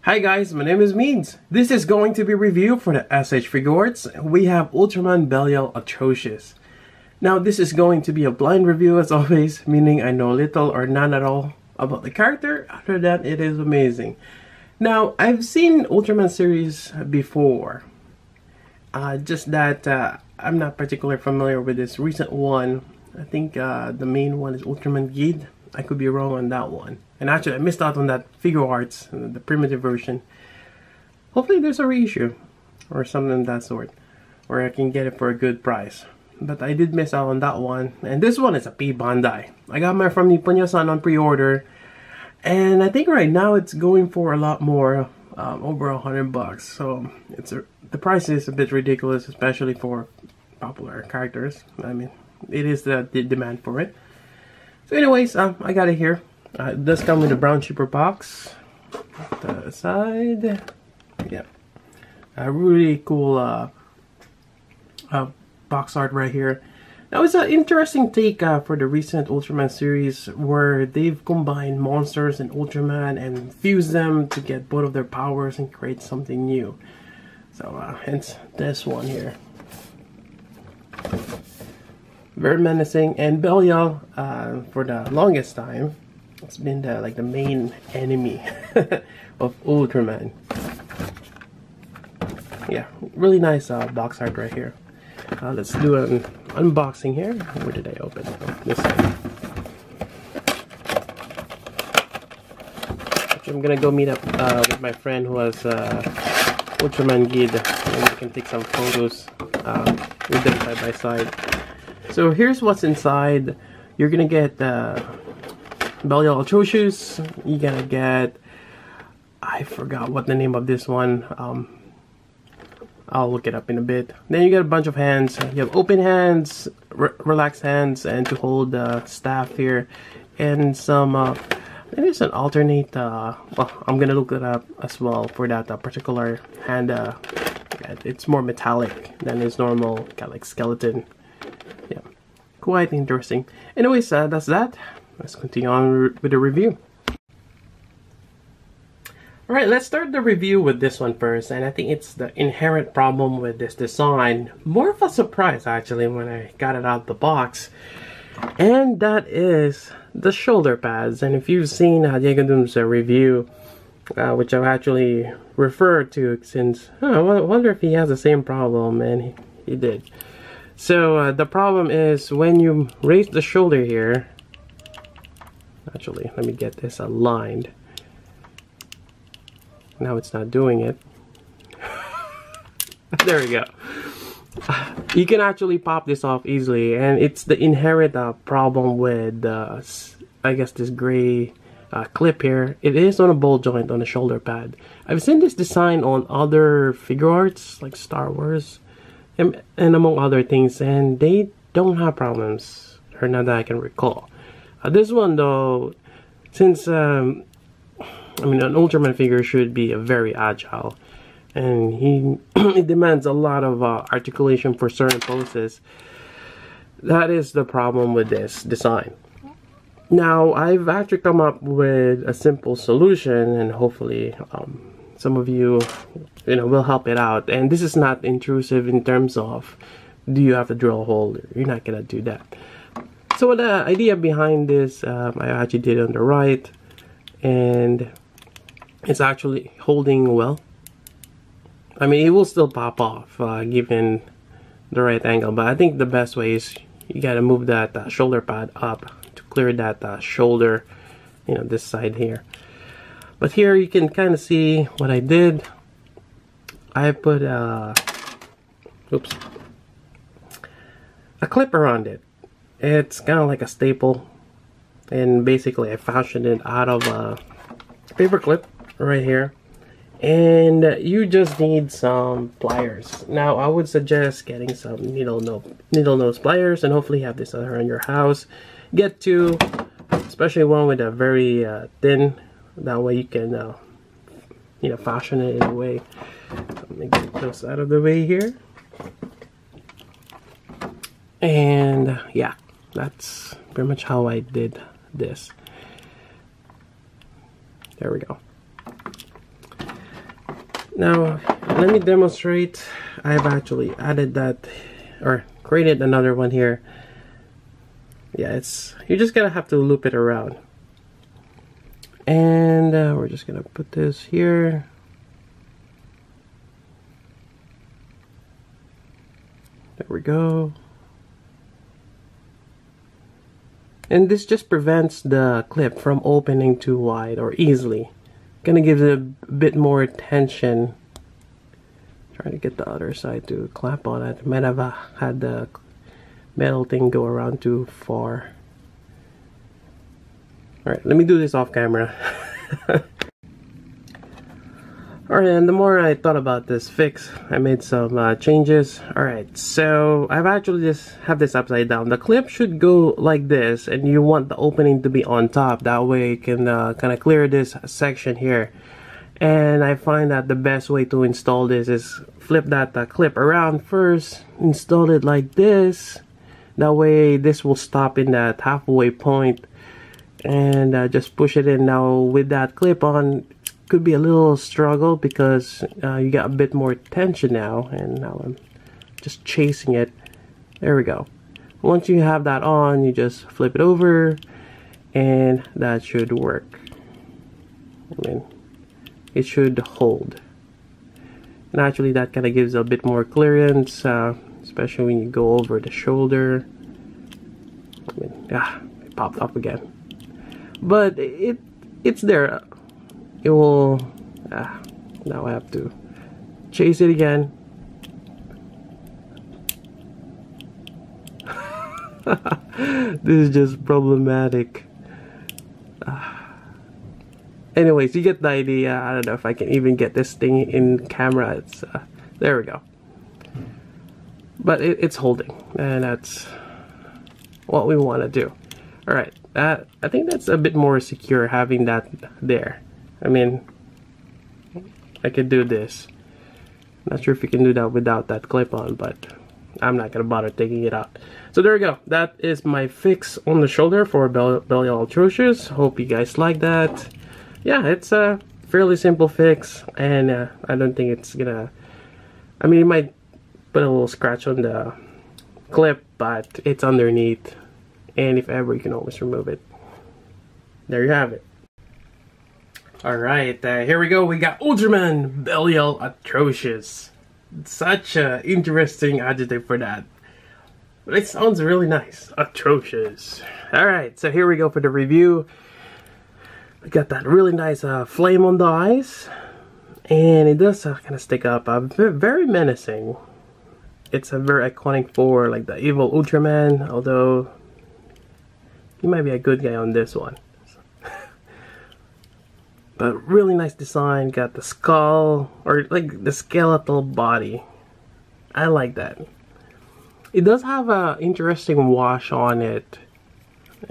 Hi guys, my name is Means. This is going to be a review for the SH Figuarts. We have Ultraman Belial Atrocious. Now this is going to be a blind review as always, meaning I know little or none at all about the character. After that, it is amazing. Now, I've seen Ultraman series before. Just that I'm not particularly familiar with this recent one. I think the main one is Ultraman Guide. I could be wrong on that one. And actually, I missed out on that Figuarts, the primitive version. Hopefully there's a reissue or something of that sort, where I can get it for a good price. But I did miss out on that one. And this one is a P Bandai. I got mine from Nippon-Yassan on pre-order. And I think right now it's going for a lot more, over $100. So the price is a bit ridiculous, especially for popular characters. I mean, it is the demand for it. So anyways, I got it here. It does come with a brown cheaper box. Put that aside. Yeah, a really cool box art right here. Now it's an interesting take for the recent Ultraman series, where they've combined monsters and Ultraman and fused them to get both of their powers and create something new. So hence this one here. Very menacing, and Belial, for the longest time, it's been the main enemy of Ultraman. Yeah, really nice box art right here. Let's do an unboxing here. Where did I open it? Oh, this side. Actually, I'm gonna go meet up with my friend who has Ultraman Guide, and we can take some photos with them side by side. So here's what's inside. You're gonna get Belial Atrocious. You're gonna get, I forgot what the name of this one. I'll look it up in a bit. Then you get a bunch of hands. You have open hands, relaxed hands, and to hold the staff here, and some. Maybe it's an alternate. Well, I'm gonna look it up as well for that particular hand. It's more metallic than its normal kind of like skeleton. Yeah, quite interesting. Anyways, that's that. Let's continue on with the review. Alright, let's start the review with this one first, and I think it's the inherent problem with this design. More of a surprise actually when I got it out of the box. And that is the shoulder pads. And if you've seen Diego Doom's review, which I've actually referred to since, I wonder if he has the same problem, and he did. So the problem is when you raise the shoulder here, actually let me get this aligned. Now it's not doing it. There we go. You can actually pop this off easily, and it's the inherent problem with I guess this gray clip here. It is on a ball joint on the shoulder pad. I've seen this design on other Figuarts like Star Wars and among other things, and they don't have problems, or not that I can recall. This one though, since I mean, an Ultraman figure should be very agile, and it demands a lot of articulation for certain poses. That is the problem with this design. Now, I've actually come up with a simple solution, and hopefully some of you will help it out. And this is not intrusive in terms of, do you have to drill a hole? You're not gonna do that. So the idea behind this, I actually did it on the right, and it's actually holding well. I mean, it will still pop off given the right angle, but I think the best way is you gotta move that shoulder pad up to clear that shoulder, this side here. But here you can kind of see what I did. I put a clip around it. It's kind of like a staple, and basically I fashioned it out of a paper clip right here, and you just need some pliers. Now I would suggest getting some needle nose pliers, and hopefully you have this around your house. Get two, especially one with a very thin, that way you can fashion it in a way. So let me get those out of the way here, and yeah, that's pretty much how I did this. There we go. Now, let me demonstrate. I've actually added that, or created another one here. Yeah, you're just gonna have to loop it around. And we're just gonna put this here. There we go. And this just prevents the clip from opening too wide or easily. Gonna give it a bit more tension. Trying to get the other side to clamp on it. Might have had the metal thing go around too far. Alright, let me do this off camera. Alright, and the more I thought about this fix, I made some changes. Alright, so I've actually just have this upside down. The clip should go like this, and you want the opening to be on top. That way you can kind of clear this section here. And I find that the best way to install this is flip that clip around first, install it like this. That way this will stop in that halfway point, and just push it in. Now with that clip on, could be a little struggle because you got a bit more tension now, and now I'm just chasing it. There we go. Once you have that on, you just flip it over, and that should work. I mean, it should hold. And actually that kind of gives a bit more clearance, especially when you go over the shoulder. I mean, it popped up again. But it's there. It will, now I have to chase it again. This is just problematic. Anyways, you get the idea. I don't know if I can even get this thing in camera. It's there we go. But it's holding, and that's what we want to do. Alright, I think that's a bit more secure having that there. I mean, I could do this. Not sure if you can do that without that clip on, but I'm not gonna bother taking it out. So there we go. That is my fix on the shoulder for Belial Atrocious. Hope you guys like that. Yeah, it's a fairly simple fix, and I don't think it's gonna. I mean, it might put a little scratch on the clip, but it's underneath, and if ever, you can always remove it. There you have it. Alright, here we go. We got Ultraman Belial Atrocious. Such an interesting adjective for that. But it sounds really nice. Atrocious. Alright, so here we go for the review. We got that really nice flame on the eyes. And it does kind of stick up. Very menacing. It's very iconic for like the evil Ultraman. Although, he might be a good guy on this one. But really nice design. Got the skull, or like the skeletal body. I like that. It does have a interesting wash on it.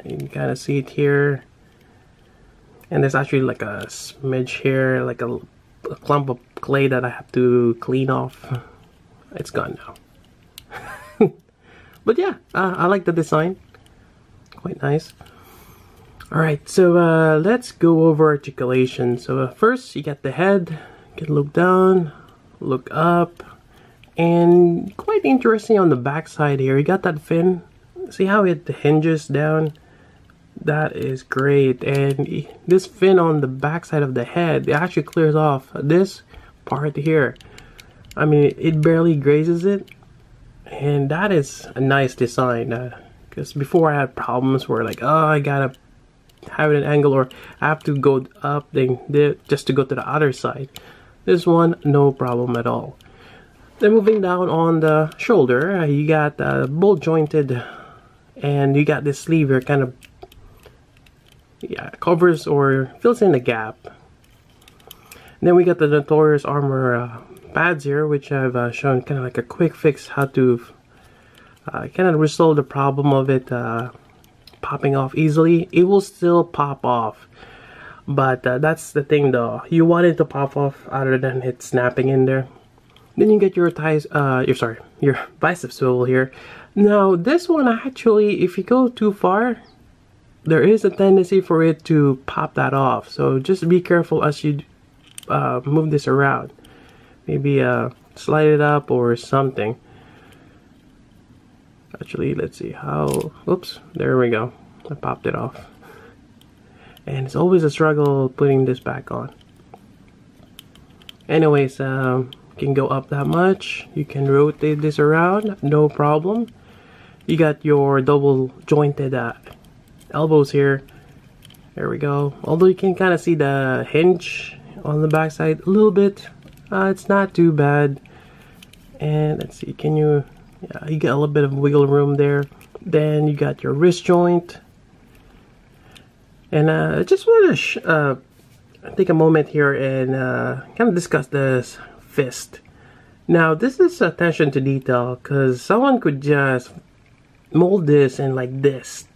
You can kind of see it here. And there's actually like a smidge here, like a clump of clay that I have to clean off. It's gone now. But yeah, I like the design. Quite nice. Alright, so let's go over articulation. So first, you got the head. You can look down, look up, and quite interesting on the back side here. You got that fin. See how it hinges down? That is great. And this fin on the back side of the head, it actually clears off this part here. I mean, it barely grazes it, and that is a nice design. Because before I had problems where like, oh, I gotta have it an angle, or I have to go up just to go to the other side. This one, no problem at all. Then moving down on the shoulder, you got ball jointed, and you got this sleeve here, kind of covers or fills in the gap. And then we got the Notorious Armor pads here, which I've shown kind of like a quick fix how to kind of resolve the problem of it popping off easily. It will still pop off, but that's the thing though, you want it to pop off other than it snapping in there. Then you get your your bicep swivel here. Now this one, actually, if you go too far, there is a tendency for it to pop that off, so just be careful as you move this around. maybe slide it up or something. Actually, let's see how, oops, there we go. I popped it off. And it's always a struggle putting this back on. Anyways, you can go up that much. You can rotate this around, no problem. You got your double jointed elbows here. There we go. Although you can kind of see the hinge on the back side a little bit. It's not too bad. And let's see, can you, yeah, you get a little bit of wiggle room there. Then you got your wrist joint. And I just want to take a moment here and kind of discuss this fist. Now, this is attention to detail because someone could just mold this in like this.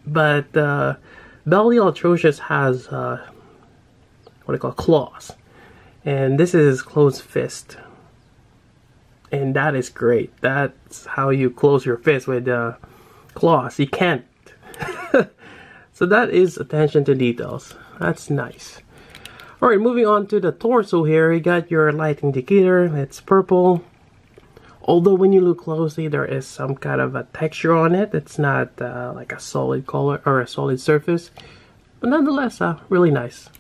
But Belial Atrocious has what I call claws. And this is closed fist. And that is great. That's how you close your fist with claws. You can't. So that is attention to details. That's nice. Alright, moving on to the torso here. You got your light indicator. It's purple. Although when you look closely, there is some kind of a texture on it. It's not like a solid color or a solid surface. But nonetheless, really nice.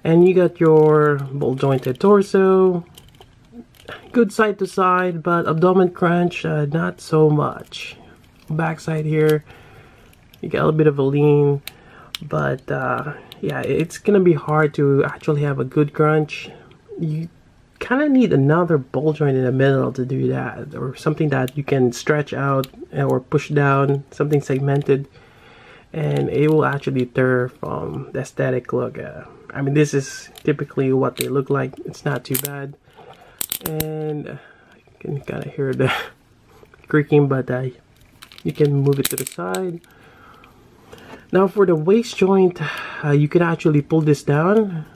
And you got your ball jointed torso. Good side to side, but abdomen crunch, not so much. Backside here, you get a little bit of a lean, but yeah, it's gonna be hard to actually have a good crunch. You kind of need another ball joint in the middle to do that, or something that you can stretch out or push down, something segmented, and it will actually deter from the aesthetic look. I mean, this is typically what they look like. It's not too bad. And you can kind of hear the creaking, but you can move it to the side. Now for the waist joint, you can actually pull this down.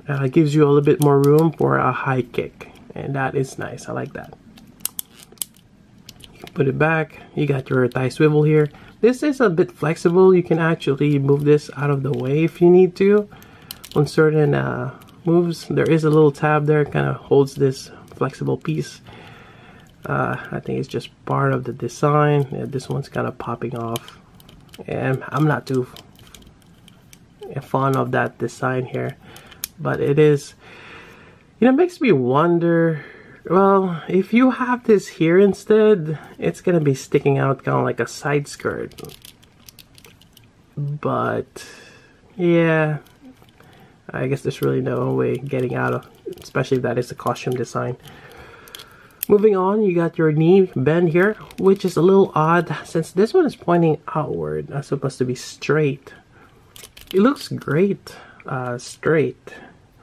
It gives you a little bit more room for a high kick, and that is nice. I like that. You can put it back. You got your thigh swivel here. This is a bit flexible. You can actually move this out of the way if you need to on certain moves. There is a little tab there, kind of holds this flexible piece. I think it's just part of the design. Yeah, this one's kind of popping off, and I'm not too fond of that design here, but it is, you know, it makes me wonder, well, if you have this here instead, it's gonna be sticking out kind of like a side skirt. But yeah, I guess there's really no way getting out of, especially if that is a costume design. Moving on, you got your knee bend here, which is a little odd since this one is pointing outward, not supposed to be straight. It looks great straight,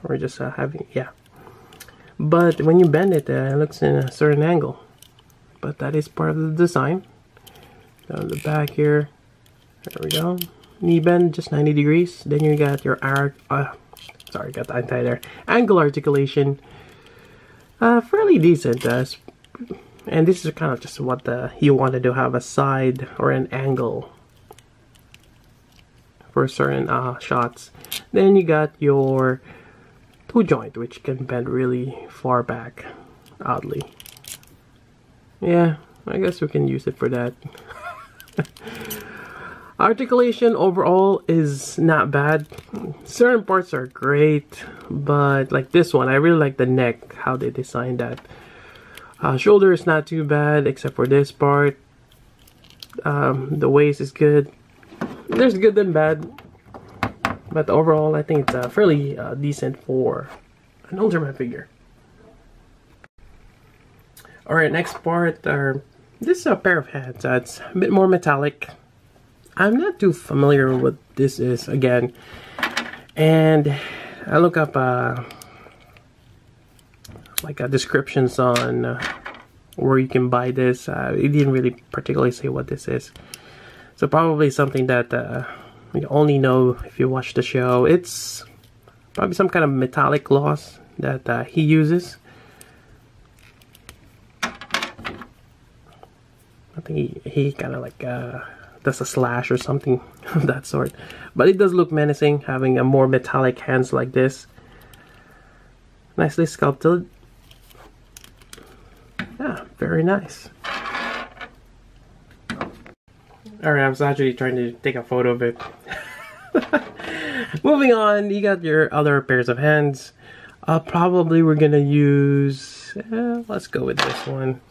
or just having, yeah. But when you bend it, it looks in a certain angle. But that is part of the design. Down the back here, there we go. Knee bend just 90 degrees. Then you got your sorry, got the anti there. Angle articulation, fairly decent. And this is kind of just what you wanted to have, a side or an angle for certain shots. Then you got your toe joint, which can bend really far back, oddly. Yeah, I guess we can use it for that. Articulation overall is not bad. Certain parts are great, but like this one, I really like the neck, how they designed that. Shoulder is not too bad, except for this part. The waist is good. There's good and bad, but overall, I think it's fairly decent for an Ultraman figure. Alright, next part, this is a pair of hands. It's a bit more metallic. I'm not too familiar with what this is again, and I look up like descriptions on where you can buy this. It didn't really particularly say what this is, so probably something that you only know if you watch the show. It's probably some kind of metallic gloss that he uses. I think he kind of like does a slash or something of that sort. But it does look menacing, having a more metallic hands like this. Nicely sculpted. Yeah, very nice. Alright, I was actually trying to take a photo of it. Moving on, you got your other pairs of hands. Probably we're gonna use, let's go with this one.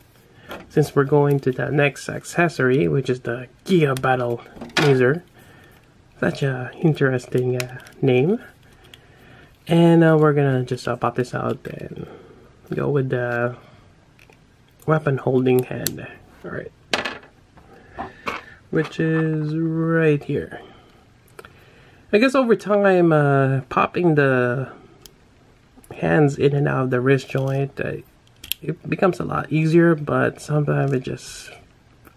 Since we're going to the next accessory, which is the Giga Battle Laser. Such a interesting name. And we're gonna just pop this out and go with the weapon holding hand. Alright. Which is right here. I guess over time, popping the hands in and out of the wrist joint, it becomes a lot easier, but sometimes it just,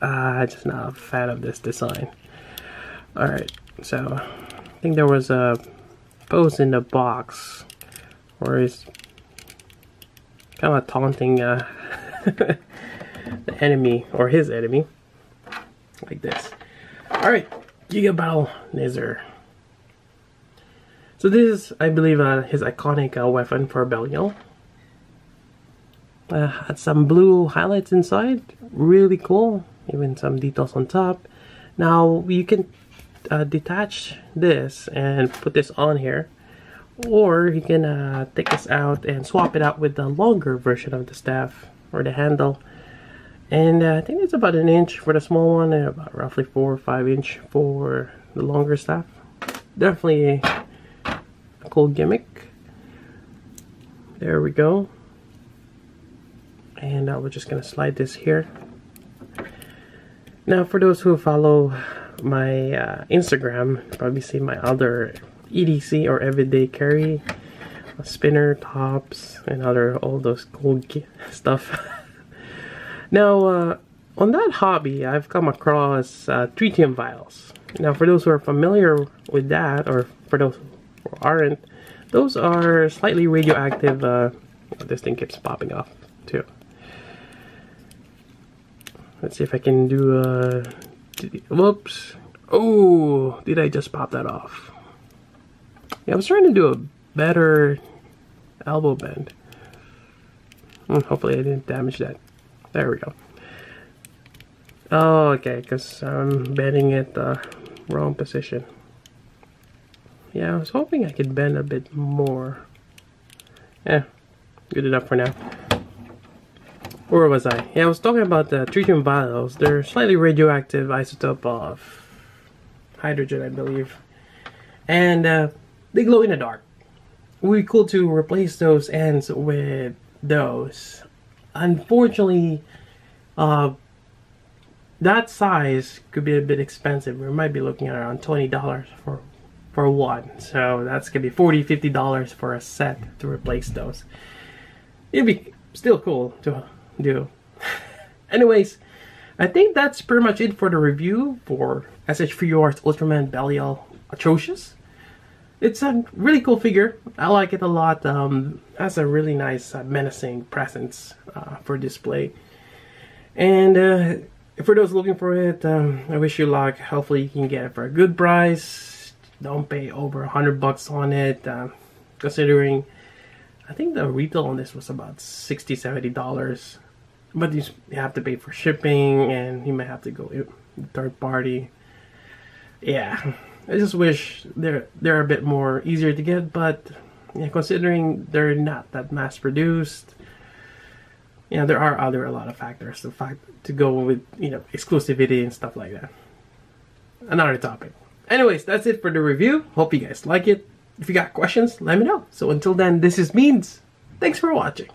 just not a fan of this design. Alright, so I think there was a post in the box where it's kind of taunting the enemy, or his enemy, like this. Alright, Giga Battle Laser. So this is, I believe, his iconic weapon for Belial. Had some blue highlights inside, really cool, even some details on top. Now you can detach this and put this on here, or you can take this out and swap it out with the longer version of the staff or the handle. And I think it's about 1 inch for the small one and about roughly 4 or 5 inch for the longer staff. Definitely a cool gimmick. There we go. And now we're just gonna slide this here. Now for those who follow my Instagram, probably see my other EDC or everyday carry, spinner tops, and all those cool stuff. Now on that hobby, I've come across tritium vials. Now for those who are familiar with that, or for those who aren't, those are slightly radioactive. This thing keeps popping off too. Let's see if I can do whoops. Oh, did I just pop that off? Yeah, I was trying to do a better elbow bend. Hopefully I didn't damage that. There we go. Oh, okay, because I'm bending it the wrong position. Yeah, I was hoping I could bend a bit more. Yeah, good enough for now. Where was I? Yeah, I was talking about the tritium vials. They're slightly radioactive isotope of hydrogen, I believe. And they glow in the dark. It would be cool to replace those ends with those. Unfortunately, that size could be a bit expensive. We might be looking at around $20 for one. So that's gonna be $40, $50 for a set to replace those. It'd be still cool to do. Anyways, I think that's pretty much it for the review for SH Figuarts Ultraman Belial Atrocious. It's a really cool figure. I like it a lot. Has a really nice menacing presence for display. And for those looking for it, I wish you luck. Hopefully you can get it for a good price. Don't pay over $100 on it, considering I think the retail on this was about $60, $70. But you have to pay for shipping, and you might have to go third party. Yeah, I just wish they're a bit more easier to get, but yeah, considering they're not that mass produced, you know, there are a lot of factors to go with, you know, exclusivity and stuff like that. Another topic. Anyways, that's it for the review. Hope you guys like it. If you got questions, let me know. So until then, this is Means. Thanks for watching.